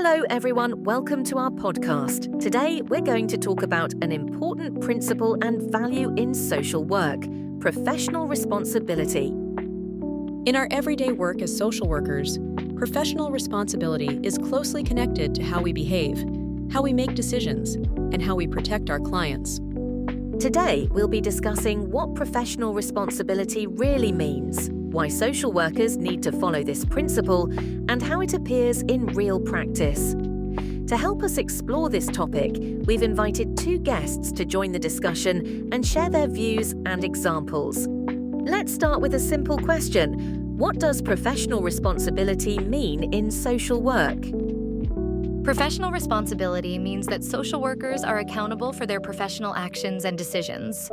Hello everyone, welcome to our podcast. Today we're going to talk about an important principle and value in social work, professional responsibility. In our everyday work as social workers, professional responsibility is closely connected to how we behave, how we make decisions, and how we protect our clients. Today we'll be discussing what professional responsibility really means, why social workers need to follow this principle, and how it appears in real practice. To help us explore this topic, we've invited two guests to join the discussion and share their views and examples. Let's start with a simple question. What does professional responsibility mean in social work? Professional responsibility means that social workers are accountable for their professional actions and decisions.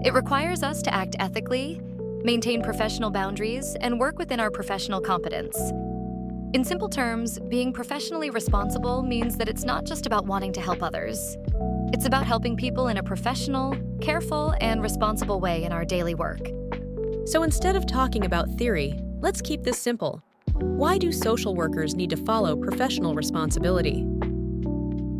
It requires us to act ethically, maintain professional boundaries, and work within our professional competence. In simple terms, being professionally responsible means that it's not just about wanting to help others. It's about helping people in a professional, careful, and responsible way in our daily work. So instead of talking about theory, let's keep this simple. Why do social workers need to follow professional responsibility?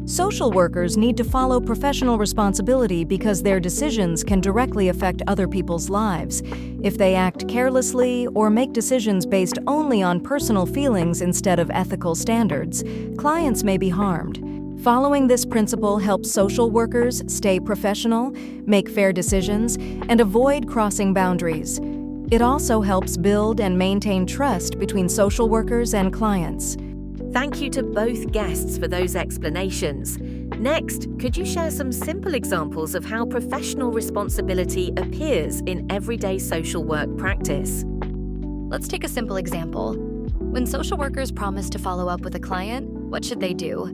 Social workers need to follow professional responsibility because their decisions can directly affect other people's lives. If they act carelessly or make decisions based only on personal feelings instead of ethical standards, clients may be harmed. Following this principle helps social workers stay professional, make fair decisions, and avoid crossing boundaries. It also helps build and maintain trust between social workers and clients. Thank you to both guests for those explanations. Next, could you share some simple examples of how professional responsibility appears in everyday social work practice? Let's take a simple example. When social workers promise to follow up with a client, what should they do?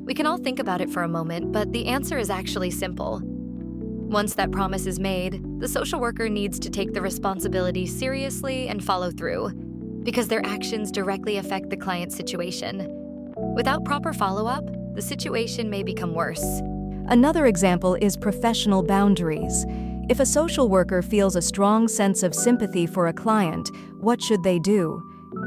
We can all think about it for a moment, but the answer is actually simple. Once that promise is made, the social worker needs to take the responsibility seriously and follow through, because their actions directly affect the client's situation. Without proper follow-up, the situation may become worse. Another example is professional boundaries. If a social worker feels a strong sense of sympathy for a client, what should they do?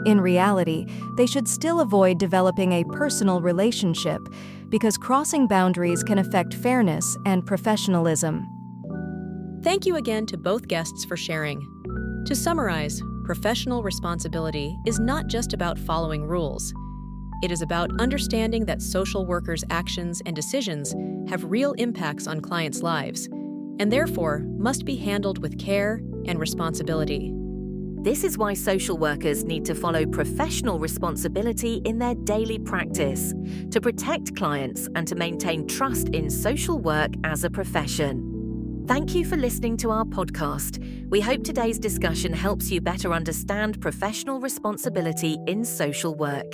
In reality, they should still avoid developing a personal relationship, because crossing boundaries can affect fairness and professionalism. Thank you again to both guests for sharing. To summarize, professional responsibility is not just about following rules. It is about understanding that social workers' actions and decisions have real impacts on clients' lives, and therefore must be handled with care and responsibility. This is why social workers need to follow professional responsibility in their daily practice, to protect clients and to maintain trust in social work as a profession. Thank you for listening to our podcast. We hope today's discussion helps you better understand professional responsibility in social work.